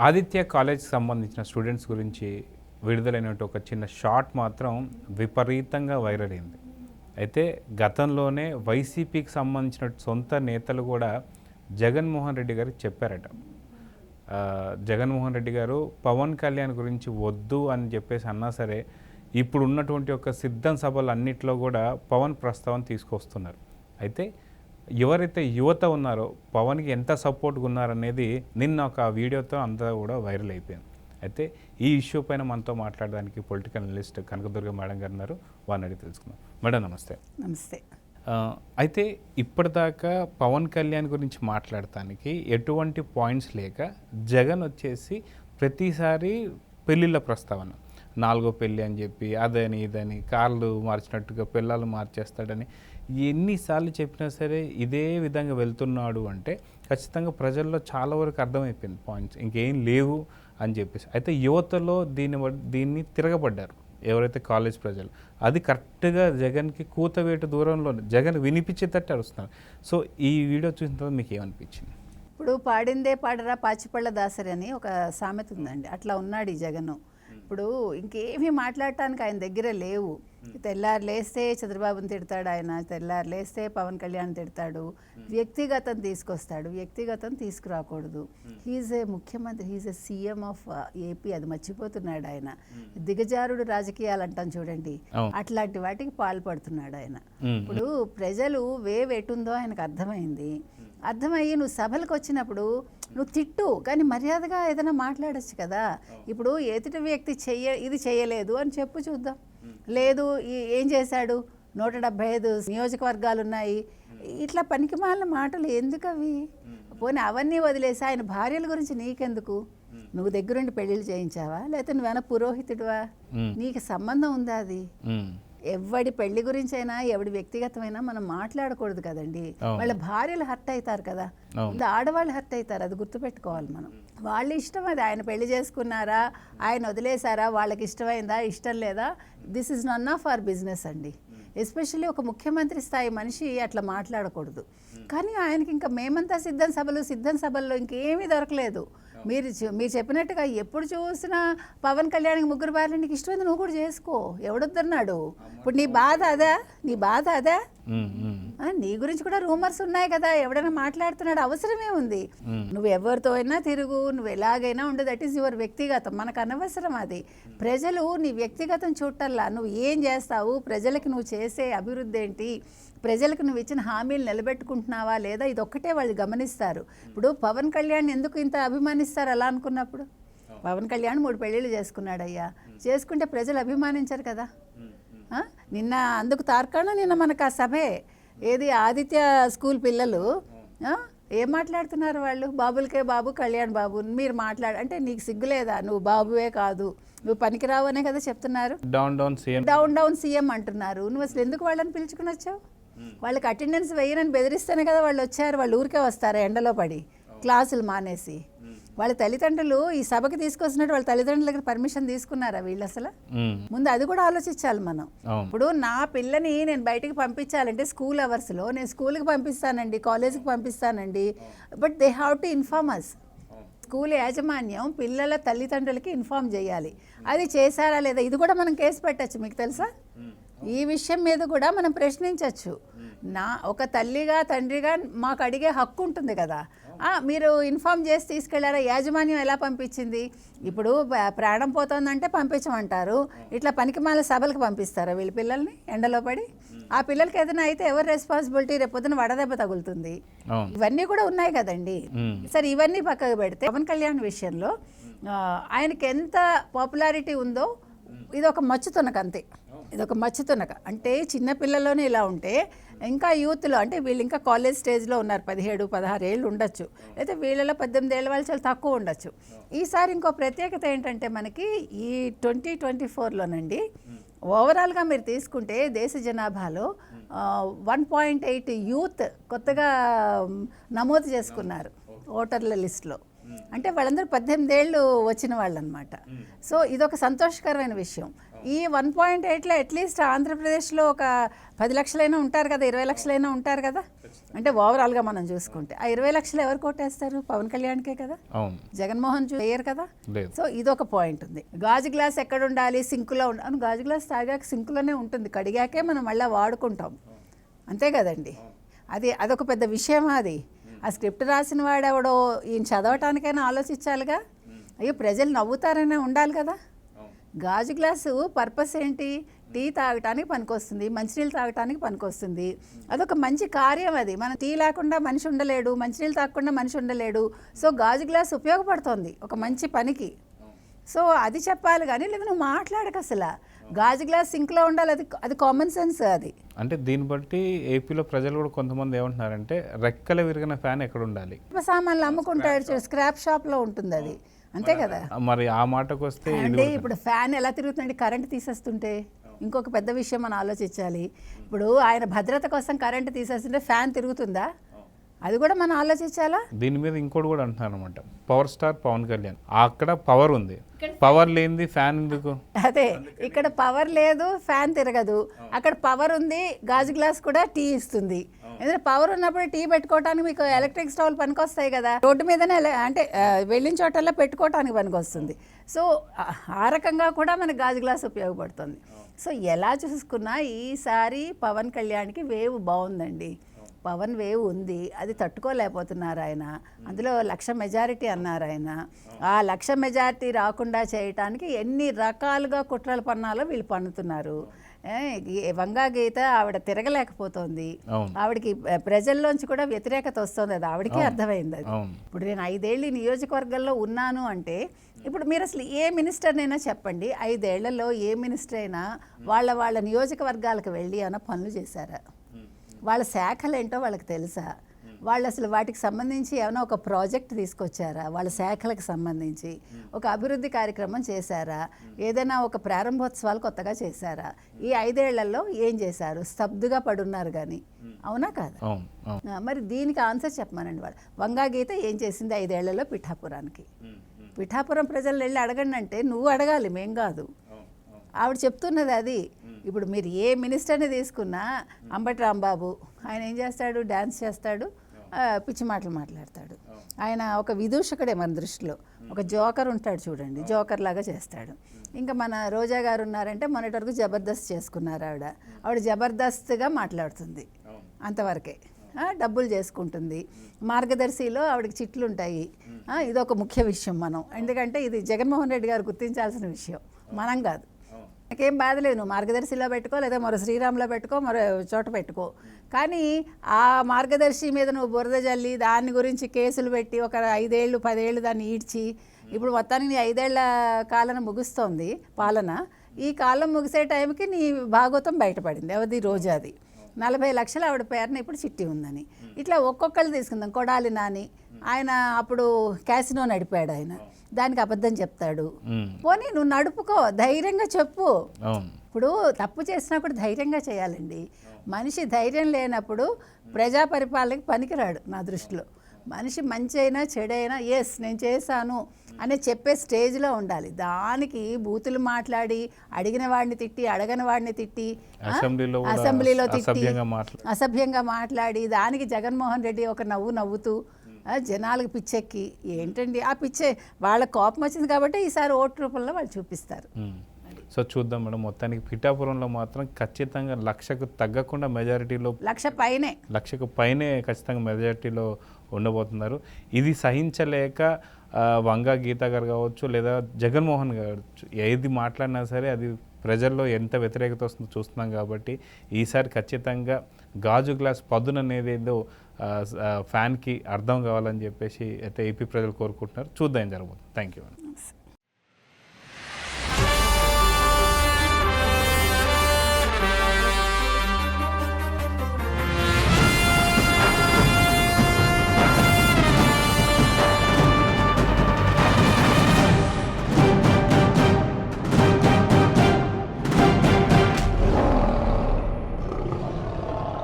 ఆదిత్య కాలేజ్కి సంబంధించిన స్టూడెంట్స్ గురించి విడుదలైన ఒక చిన్న షార్ట్ మాత్రం విపరీతంగా వైరల్ అయింది. అయితే గతంలోనే వైసీపీకి సంబంధించిన సొంత నేతలు కూడా జగన్మోహన్ రెడ్డి గారికి చెప్పారట. జగన్మోహన్ రెడ్డి గారు పవన్ కళ్యాణ్ గురించి వద్దు అని చెప్పేసి అన్నా సరే ఇప్పుడు ఉన్నటువంటి ఒక సిద్ధం సభలు అన్నిట్లో కూడా పవన్ ప్రస్తావన తీసుకొస్తున్నారు. అయితే ఎవరైతే యువత ఉన్నారో పవన్కి ఎంత సపోర్ట్గా ఉన్నారనేది నిన్న ఒక వీడియోతో అంతా కూడా వైరల్ అయిపోయింది. అయితే ఈ ఇష్యూ పైన మనతో మాట్లాడడానికి పొలిటికల్ అనలిస్ట్ కనకదుర్గ మేడం గారు ఉన్నారు. వారిని అడిగి తెలుసుకుందాం. మేడం నమస్తే. నమస్తే. అయితే ఇప్పటిదాకా పవన్ కళ్యాణ్ గురించి మాట్లాడటానికి ఎటువంటి పాయింట్స్ లేక జగన్ వచ్చేసి ప్రతిసారి పెళ్ళిళ్ళ ప్రస్తావన, 4వ పెళ్ళి అని చెప్పి అదని ఇదని కార్లు మార్చినట్టుగా పిల్లలు మార్చేస్తాడని ఎన్నిసార్లు చెప్పినా సరే ఇదే విధంగా వెళ్తున్నాడు అంటే ఖచ్చితంగా ప్రజల్లో చాలా వరకు అర్థమైపోయింది పాయింట్స్ ఇంకేం లేవు అని చెప్పేసి. అయితే యువతలో దీన్ని తిరగబడ్డారు ఎవరైతే కాలేజ్ ప్రజలు. అది కరెక్ట్గా జగన్కి కూతవేటు దూరంలో జగన్ వినిపించేటట్టు అరుస్తున్నారు. సో ఈ వీడియో చూసిన తర్వాత మీకు ఏమనిపించింది? ఇప్పుడు పాడిందే పాడరా పాచిపళ్ళ దాసరి అని ఒక సామెత ఉందండి. అట్లా ఉన్నాడు ఈ జగను. ఇప్పుడు ఇంకేమీ మాట్లాడటానికి ఆయన దగ్గర లేవు. తెల్లారు లేస్తే చంద్రబాబుని తిడతాడు ఆయన, తెల్లారు లేస్తే పవన్ కళ్యాణ్ తిడతాడు, వ్యక్తిగతం తీసుకొస్తాడు, వ్యక్తిగతం తీసుకురాకూడదు. హీజ్ ఏ ముఖ్యమంత్రి, he's a CM of AP, అది మర్చిపోతున్నాడు ఆయన. దిగజారుడు రాజకీయాలు అంటాం చూడండి, అట్లాంటి వాటికి పాల్పడుతున్నాడు ఆయన. ఇప్పుడు ప్రజలు వేవ్ ఎటుందో ఆయనకు అర్థమయ్యి నువ్వు సభలకు వచ్చినప్పుడు నువ్వు తిట్టు, కానీ మర్యాదగా ఏదైనా మాట్లాడచ్చు కదా. ఇప్పుడు ఎదుటి వ్యక్తి ఇది చేయలేదు అని చెప్పు చూద్దాం. లేదు ఏం చేశాడు, 175 నియోజకవర్గాలు ఉన్నాయి, ఇట్లా పనికిమాలిన మాటలు ఎందుకు అవి? పోనీ అవన్నీ వదిలేసి ఆయన భార్యల గురించి నీకెందుకు? నువ్వు దగ్గరుండి పెళ్ళిళ్ళు చేయించావా, లేకపోతే నువ్వేనా పురోహితుడివా? నీకు సంబంధం ఉందా అది? ఎవడి పెళ్లి గురించి అయినా ఎవడి వ్యక్తిగతమైనా మనం మాట్లాడకూడదు కదండి. వాళ్ళ భార్యలు హర్ట్ అవుతారు కదా, ఆడవాళ్ళు హర్ట్ అవుతారు, అది గుర్తుపెట్టుకోవాలి మనం. వాళ్ళ ఇష్టం అది. ఆయన పెళ్లి చేసుకున్నారా, ఆయన వదిలేశారా, వాళ్ళకి ఇష్టమైందా ఇష్టం లేదా, this is none of our business అండి. ఎస్పెషల్లీ ఒక ముఖ్యమంత్రి స్థాయి మనిషి అట్లా మాట్లాడకూడదు. కానీ ఆయనకి ఇంకా మేమంతా సిద్ధం సభల్లో ఇంకేమీ దొరకలేదు. మీరు చెప్పినట్టుగా ఎప్పుడు చూసినా పవన్ కళ్యాణ్కి 3 భార్యలు, నీకు ఇష్టమైంది నువ్వు కూడా చేసుకో, ఎవడొద్దన్నాడు? ఇప్పుడు నీ బాధ అదా? నీ గురించి కూడా రూమర్స్ ఉన్నాయి కదా, ఎవడైనా మాట్లాడుతున్నాడు, అవసరమే ఉంది. నువ్వు ఎవరితో అయినా తిరుగు, నువ్వు ఎలాగైనా ఉండదు, దట్ ఈస్ యువర్ వ్యక్తిగతం, మనకు అనవసరం అది. ప్రజలు నీ వ్యక్తిగతం చూడటల్లా, నువ్వు ఏం చేస్తావు, ప్రజలకి నువ్వు చేసే అభివృద్ధి ఏంటి, ప్రజలకు నువ్వు ఇచ్చిన హామీలు నిలబెట్టుకుంటున్నావా లేదా, ఇదొక్కటే వాళ్ళు గమనిస్తారు. ఇప్పుడు పవన్ కళ్యాణ్ ఎందుకు ఇంత అభిమానిస్తారు అలా అనుకున్నప్పుడు? పవన్ కళ్యాణ్ 3 పెళ్ళిళ్ళు చేసుకున్నాడయ్యా, చేసుకుంటే ప్రజలు అభిమానించారు కదా. నిన్న అందుకు తార్కాణ నిన్న మనకు ఆ సభే ఏది, ఆదిత్య స్కూల్ పిల్లలు ఏం మాట్లాడుతున్నారు వాళ్ళు, బాబులకే బాబు కళ్యాణ్ బాబు మీరు అంటే నీకు సిగ్గులేదా? నువ్వు బాబువే కాదు, నువ్వు పనికిరావు అనే కదా చెప్తున్నారు. డౌన్ సీఎం అంటున్నారు. నువ్వు అసలు ఎందుకు వాళ్ళని పిలుచుకుని వచ్చావు? వాళ్ళకి అటెండెన్స్ వేయనని బెదిరిస్తేనే కదా వాళ్ళు వచ్చారు. వాళ్ళు ఊరికే వస్తారా ఎండలో పడి, క్లాసులు మానేసి? వాళ్ళ తల్లిదండ్రులు ఈ సభకి తీసుకొచ్చినట్టు వాళ్ళ తల్లిదండ్రుల దగ్గర పర్మిషన్ తీసుకున్నారా వీళ్ళు? అసలు ముందు అది కూడా ఆలోచించాలి మనం. ఇప్పుడు నా పిల్లని నేను బయటికి పంపించాలంటే స్కూల్ అవర్స్లో నేను స్కూల్కి పంపిస్తానండి, కాలేజీకి పంపిస్తానండి, but they have to inform us. School యాజమాన్యం పిల్లల తల్లిదండ్రులకి ఇన్ఫార్మ్ చేయాలి. అది చేశారా లేదా, ఇది కూడా మనం కేసు పెట్టచ్చు. మీకు తెలుసా, ఈ విషయం మీద కూడా మనం ప్రశ్నించవచ్చు. ఒక తల్లిగా తండ్రిగా మాకు అడిగే హక్కు ఉంటుంది కదా. మీరు ఇన్ఫార్మ్ చేసి తీసుకెళ్లారా, యాజమాన్యం ఎలా పంపించింది? ఇప్పుడు ప్రాణం పోతుందంటే పంపించమంటారు, ఇట్లా పనికిమాల సభలకు పంపిస్తారా వీళ్ళ పిల్లల్ని ఎండలో పడి? ఆ పిల్లలకి ఏదైనా అయితే ఎవరు రెస్పాన్సిబిలిటీ? రేపొద్దున వడదెబ్బ తగులుతుంది. ఇవన్నీ కూడా ఉన్నాయి కదండి. సరే, ఇవన్నీ పక్కకు పెడితే పవన్ కళ్యాణ్ విషయంలో ఆయనకి ఎంత పాపులారిటీ ఉందో ఇదొక మచ్చుతునక, అంతే. ఇదొక మచ్చుతునక అంటే చిన్నపిల్లల్లోనే ఇలా ఉంటే ఇంకా యూత్లో, అంటే వీళ్ళు ఇంకా కాలేజ్ స్టేజ్లో ఉన్నారు, 17-16 ఏళ్ళు ఉండొచ్చు, అయితే వీళ్ళలో 18 ఏళ్ళ వాళ్ళు చాలా తక్కువ ఉండొచ్చు. ఈసారి ఇంకో ప్రత్యేకత ఏంటంటే మనకి ఈ 2024లోనండి ఓవరాల్గా మీరు తీసుకుంటే దేశ జనాభాలో 1.8 యూత్ కొత్తగా నమోదు చేసుకున్నారు ఓటర్ల లిస్టులో. అంటే వాళ్ళందరూ 18 ఏళ్ళు వచ్చిన వాళ్ళు అనమాట. సో ఇదొక సంతోషకరమైన విషయం. ఈ 1.8లో అట్లీస్ట్ ఆంధ్రప్రదేశ్లో ఒక 10 లక్షలైనా ఉంటారు కదా, 20 లక్షలైనా ఉంటారు కదా. అంటే ఓవరాల్గా మనం చూసుకుంటే ఆ 20 లక్షలు ఎవరు కొట్టేస్తారు? పవన్ కళ్యాణ్కే కదా, అవును. జగన్మోహన్ వేయరు కదా. లేదు. సో ఇదొక పాయింట్ ఉంది. గాజు గ్లాస్ ఎక్కడ ఉండాలి? సింకులో అవును, గాజు గ్లాస్ తాగాక సింకులోనే ఉంటుంది, కడిగాకే మనం మళ్ళీ వాడుకుంటాం, అంతే కదండి. అదొక పెద్ద విషయం. అది ఆ స్క్రిప్ట్ రాసిన వాడెవడో ఈయన చదవటానికైనా ఆలోచించాలిగా. అయ్యో ప్రజలు నవ్వుతారనే ఉండాలి కదా. గాజు గ్లాసు పర్పస్ ఏంటి? టీ తాగటానికి పనికొస్తుంది, మంచినీళ్ళు తాగటానికి పనికొస్తుంది. అదొక మంచి కార్యం. అది మన టీ లేకుండా మనిషి ఉండలేడు, మంచినీళ్ళు తాగకుండా మనిషి ఉండలేడు. సో గాజు గ్లాస్ ఉపయోగపడుతుంది ఒక మంచి పనికి. సో అది చెప్పాలి కానీ లేదు నువ్వు మాట్లాడక అసలు. గాజు గ్లాస్ సింక్లో ఉండాలి, అది కామన్ సెన్స్. అది అంటే దీన్ని బట్టి ఏపీలో ప్రజలు కూడా కొంతమంది ఏమంటున్నారంటే రెక్కల విరిగిన ఫ్యాన్ ఎక్కడ ఉండాలి? సామాన్లు అమ్ముకుంటాడు, స్క్రాప్ షాప్లో ఉంటుంది అది, అంతే కదా. మరి ఆ మాటకు వస్తే అంటే ఇప్పుడు ఫ్యాన్ ఎలా తిరుగుతుందండి? కరెంట్ తీసేస్తుంటే. ఇంకొక పెద్ద విషయం మనం ఆలోచించాలి. ఇప్పుడు ఆయన భద్రత కోసం కరెంట్ తీసేస్తుంటే ఫ్యాన్ తిరుగుతుందా? అది కూడా మనం ఆలోచించాలా. దీని మీద ఇంకోటి కూడా అంటున్నారు అనమాట, పవర్ స్టార్ పవన్ కళ్యాణ్ అక్కడ పవర్ ఉంది, పవర్ లేనిది ఫ్యాన్ ఎందుకు? అదే, ఇక్కడ పవర్ లేదు, ఫ్యాన్ తిరగదు. అక్కడ పవర్ ఉంది, గాజు గ్లాస్ కూడా టీ ఇస్తుంది. ఎందుకంటే పవర్ ఉన్నప్పుడు టీ పెట్టుకోవటానికి మీకు ఎలక్ట్రిక్ స్టవ్ పనికొస్తాయి కదా, రోడ్డు మీదనే అంటే వెళ్ళిన చోటల్లో పెట్టుకోవటానికి పనికొస్తుంది. సో ఆ రకంగా కూడా మనకు గాజు గ్లాస్ ఉపయోగపడుతుంది. సో ఎలా చూసుకున్నా ఈసారి పవన్ కళ్యాణ్కి వేవ్ బాగుందండి. పవన్ వేవ్ ఉంది, అది తట్టుకోలేకపోతున్నారు ఆయన. అందులో 1,00,000 మెజారిటీ అన్నారు ఆయన. ఆ 1,00,000 మెజారిటీ రాకుండా చేయటానికి ఎన్ని రకాలుగా కుట్రలు పన్నాలో వీళ్ళు పన్నుతున్నారు. వంగా గీత ఆవిడ తిరగలేకపోతుంది, ఆవిడకి ప్రజల్లోంచి కూడా వ్యతిరేకత వస్తుంది. అది ఆవిడకే అర్థమైంది. అది ఇప్పుడు నేను 5 ఏళ్ళు నియోజకవర్గంలో ఉన్నాను అంటే, ఇప్పుడు మీరు అసలు ఏ మినిస్టర్నైనా చెప్పండి, 5 ఏళ్లలో ఏ మినిస్టర్ అయినా వాళ్ళ నియోజకవర్గాలకు వెళ్ళి ఏమైనా పనులు చేశారా? వాళ్ళ శాఖలు ఏంటో వాళ్ళకి తెలుసా? వాళ్ళు అసలు వాటికి సంబంధించి ఏమైనా ఒక ప్రాజెక్ట్ తీసుకొచ్చారా? వాళ్ళ శాఖలకు సంబంధించి ఒక అభివృద్ధి కార్యక్రమం చేశారా? ఏదైనా ఒక ప్రారంభోత్సవాలు కొత్తగా చేశారా? ఈ 5 ఏళ్లలో ఏం చేశారు? స్తబ్దుగా పడున్నారు కానీ, అవునా కాదు? మరి దీనికి ఆన్సర్ చెప్పమానండి. వాళ్ళు వంగా గీత ఏం చేసింది 5 ఏళ్లలో పిఠాపురానికి? పిఠాపురం ప్రజలు వెళ్ళి అడగండి అంటే నువ్వు అడగాలి, మేం కాదు. ఆవిడ చెప్తున్నది అది. ఇప్పుడు మీరు ఏ మినిస్టర్ని తీసుకున్నా, అంబటి రాంబాబు ఆయన ఏం చేస్తాడు? డ్యాన్స్ చేస్తాడు, పిచ్చి మాటలు మాట్లాడతాడు. ఆయన ఒక విదూషకుడే మన దృష్టిలో. ఒక జోకర్ ఉంటాడు చూడండి, జోకర్ లాగా చేస్తాడు. ఇంకా మన రోజా గారు ఉన్నారంటే మొన్నటి వరకు జబర్దస్త్ చేసుకున్నారు. ఆవిడ జబర్దస్త్గా మాట్లాడుతుంది, అంతవరకే. డబ్బులు చేసుకుంటుంది. మార్గదర్శిలో ఆవిడకి చిట్లు ఉంటాయి. ఇదొక ముఖ్య విషయం మనం, ఎందుకంటే ఇది జగన్మోహన్ రెడ్డి గారు గుర్తించాల్సిన విషయం, మనం కాదు. నాకేం బాధ లేదు, నువ్వు మార్గదర్శిలో పెట్టుకో, లేదా మరో శ్రీరామ్లో పెట్టుకో, మరో చోట పెట్టుకో. కానీ ఆ మార్గదర్శి మీద నువ్వు బురద జల్లి దాని గురించి కేసులు పెట్టి ఒక 5 ఏళ్ళు 10 ఏళ్ళు దాన్ని ఈడ్చి, ఇప్పుడు మొత్తానికి నీ 5 ఏళ్ల కాలం ముగుస్తోంది పాలన. ఈ కాలం ముగిసే టైంకి నీ భాగవతం బయటపడింది. ఎవరిది? రోజాది. 40 లక్షలు ఆవిడ పేరున ఇప్పుడు చిట్టి ఉందని. ఇట్లా ఒక్కొక్కళ్ళు తీసుకుందాం. కొడాలి నాని, ఆయన అప్పుడు క్యాసినో నడిపాడు, ఆయన దానికి అబద్ధం చెప్తాడు. పోనీ నువ్వు నడుపుకో, ధైర్యంగా చెప్పు. ఇప్పుడు తప్పు చేసినా కూడా ధైర్యంగా చేయాలండి. మనిషి ధైర్యం లేనప్పుడు ప్రజా పరిపాలనకి పనికిరాడు నా దృష్టిలో. మనిషి మంచి అయినా చెడైనా ఎస్ నేను చేశాను అని చెప్పే స్టేజ్లో ఉండాలి. దానికి బూతులు మాట్లాడి, అడిగిన వాడిని తిట్టి, అడగని వాడిని తిట్టి, అసెంబ్లీలో తిట్టి, అసభ్యంగా మాట్లాడి, దానికి జగన్మోహన్ రెడ్డి ఒక నవ్వుతూ జనాలకు పిచ్చెక్కి, ఏంటండి ఆ పిచ్చే? వాళ్ళ కోపం వచ్చింది కాబట్టి ఈసారి ఓటు రూపంలో వాళ్ళు చూపిస్తారు. సో చూద్దాం మేడం, మొత్తానికి పిఠాపురంలో మాత్రం ఖచ్చితంగా 1,00,000కు తగ్గకుండా మెజారిటీలో, 1,00,000కు పైనే ఖచ్చితంగా మెజారిటీలో ఉండబోతున్నారు. ఇది సహించలేక వంగా గీత గారు కావచ్చు, లేదా జగన్మోహన్ కావచ్చు, ఏది మాట్లాడినా సరే అది ప్రజల్లో ఎంత వ్యతిరేకత వస్తుందో చూస్తున్నాం. కాబట్టి ఈసారి ఖచ్చితంగా గాజు గ్లాస్ పదును అనేది ఏదో ఫ్యాన్కి అర్థం కావాలని చెప్పేసి అయితే ఏపీ ప్రజలు కోరుకుంటున్నారు. చూద్దాం ఏం జరగబోతుంది. Thank you.